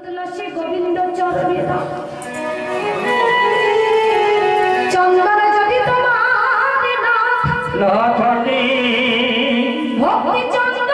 তুলসী গোবিন্দ চরণে দাও চন্দন যদি তোমার না থাকে ভক্তি চন্দন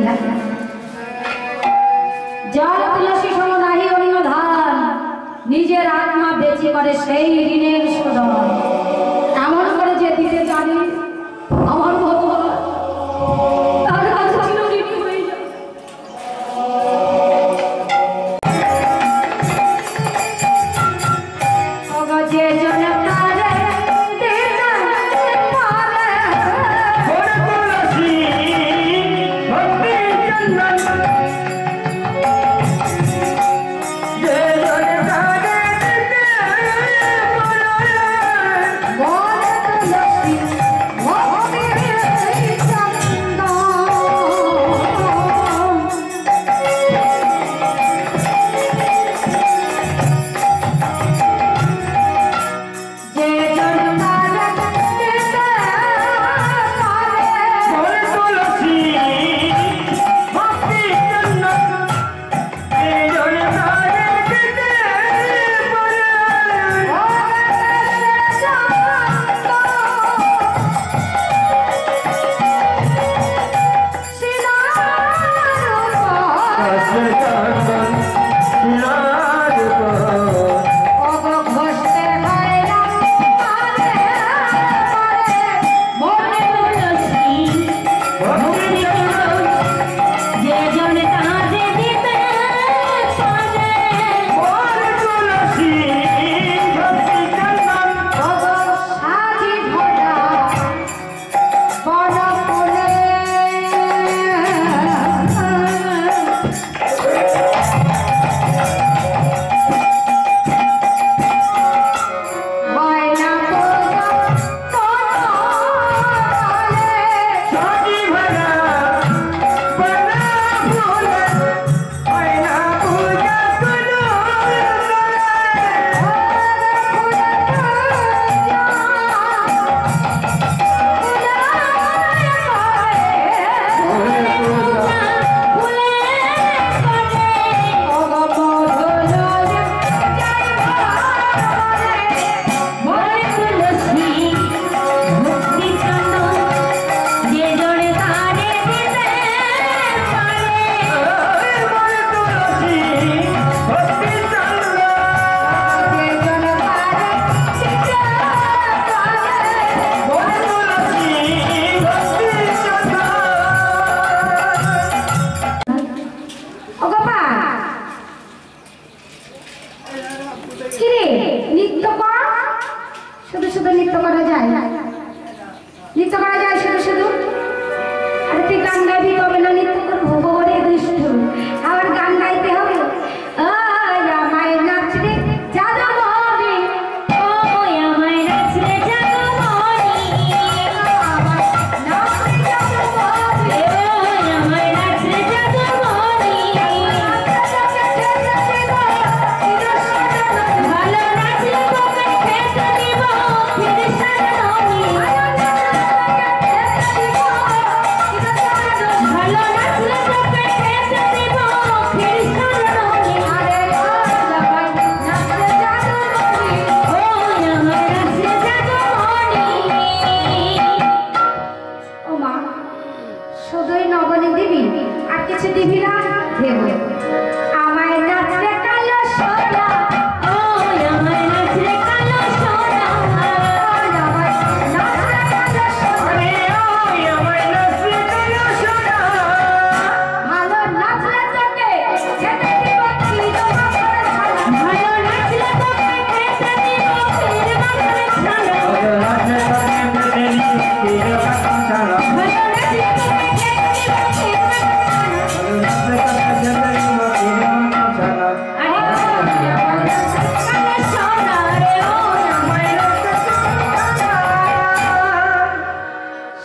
মাথায় जल तुलसी सम नाहि अन्य धान निजेर आत्मा बेचे करे सेई ऋणेर शोधन एमन करे जे दिते जाने आमार भगवान तार काছে চিরঋণী হয়ে যায় ওগো যে জন তারে দিতে পারে ওরে তুলসী ভক্তি চন্দন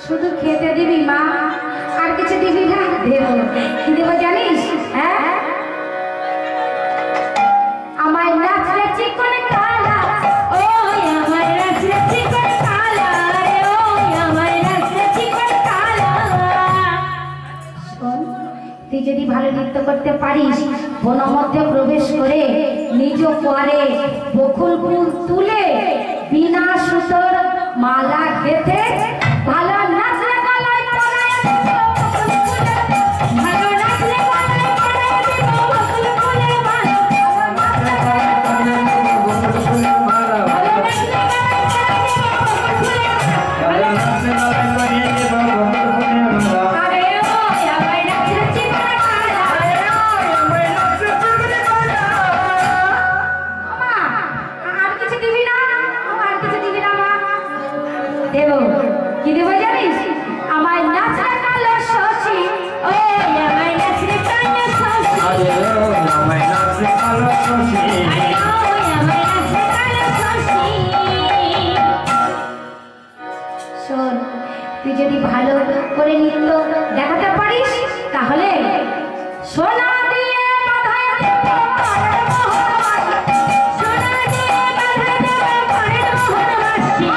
শুধু খেতে দিবি মা, আর কিছু দিবি না? দেবো। কি দেবো জানিস? হ্যাঁ, আমার নাচলে চিকন কালা, ও আমার নাচলে চিকন কালা, ও আমার নাচলে চিকন কালা। শোন, তুই যদি ভালো নৃত্য করতে পারিস, বনের মধ্যে প্রবেশ করে নিজ পরে বকুল ফুল তুলে বিনা সুতোর মালা গেঁথে ভালো নাচলে গলায় পরায় দেব বকুল ফুলের, ভালো নাচলে গলায় পরায় দেব বকুল ফুলের মালা, ভালো নাচলে গলায় পরায় দেব বকুল ফুলের মালা, ভালো নাচলে গলায় পরায় দেব বকুল ফুলের মালা, ভালো নাচলে গলায় পরায় দেব বকুল ফুলের মালা। আরে ও আমার নাচলে চিকন কালা, আরে ও আমার নাচলে চিকন কালা। মামা, আর কিছু দিবি না? আর কিছু দিবি না মা? দেব। কি দেব জানিস? আমার নাচলে কালো শশী, ও আমার নাচলে কালো শশী, আরে ও আমার নাচলে কালো শশী, আরে ও আমার নাচলে কালো শশী। শোন, তুই যদি ভালো করে নৃত্য দেখাতে পারিস, তাহলে সোনা দিয়ে বাঁধায় দেব পাড়ের মোহরবাসী, সোনা দিয়ে বাঁধায় দেব পাড়ের মোহরবাসী,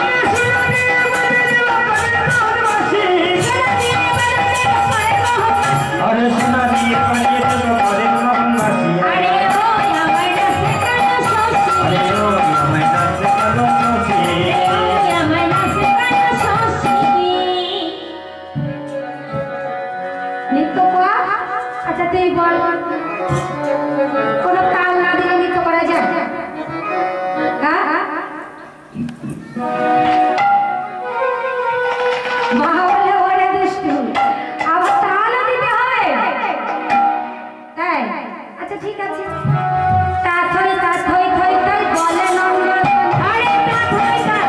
সোনা দিয়ে বাঁধায় দেব পাড়ের মোহরবাসী, সোনা দিয়ে বাঁধায় দেব পাড়ের মোহরবাসী, আরে সোনা দিয়ে পালিয়ে দেব পাড়ের মোহনবাসী, আরে ও আমার নাচলে কালো শশী, আরে ও আমার নাচলে কালো শশী, ও আমার নাচলে কালো শশী। নৃত্য কর। আচ্ছা তুই বল, কোনো তাল না দিলে নৃত্য করা যায়? হ্যাঁ, মা বলে ওরে দুষ্টু, আবার তালও দিতে হয়? তাই? আচ্ছা ঠিক আছে। তা থই থই থই বলে নন্দন, আরে তা থই থই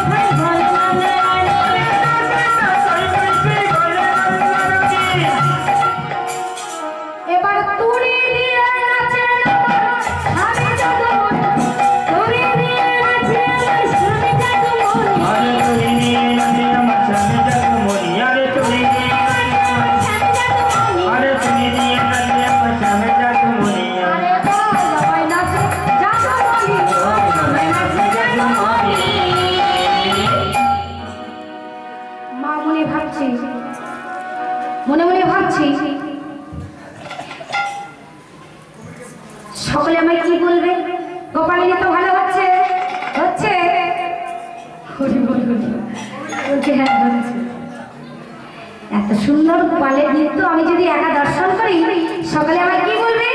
বলে নন্দন, এবার তুড়ি দিয়ে নাচে আমি জাদুমণি, তুড়ি দিয়ে নাচে আমার স্বামী জাদুমণি, আরে তুই নিয়ে নাচে আমার স্বামী জাদুমণি, আরে তুই নিয়ে নাচে আমার স্বামী জাদুমণি, আরে তুই নিয়ে নাচে আমার স্বামী জাদুমণি, আরে বল আমায় নাচে জাদুমণি, বল আমায় নাচে জাদুমণি। মা মনে ভাবছি, মনে মনে ভাবছি সকলে আমায় কি বলবে? গোপালিনী তো ভালো হচ্ছে, হচ্ছে হরি বল হরি বল। বলছে হ্যাঁ হচ্ছে। এত সুন্দর গোপালের নৃত্য আমি যদি একা দর্শন করি, সকলে আমায় কি বলবে?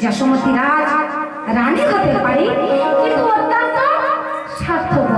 যশোমতী রাজ রানী হতে পারি, কিন্তু অত্যন্ত স্বার্থপর।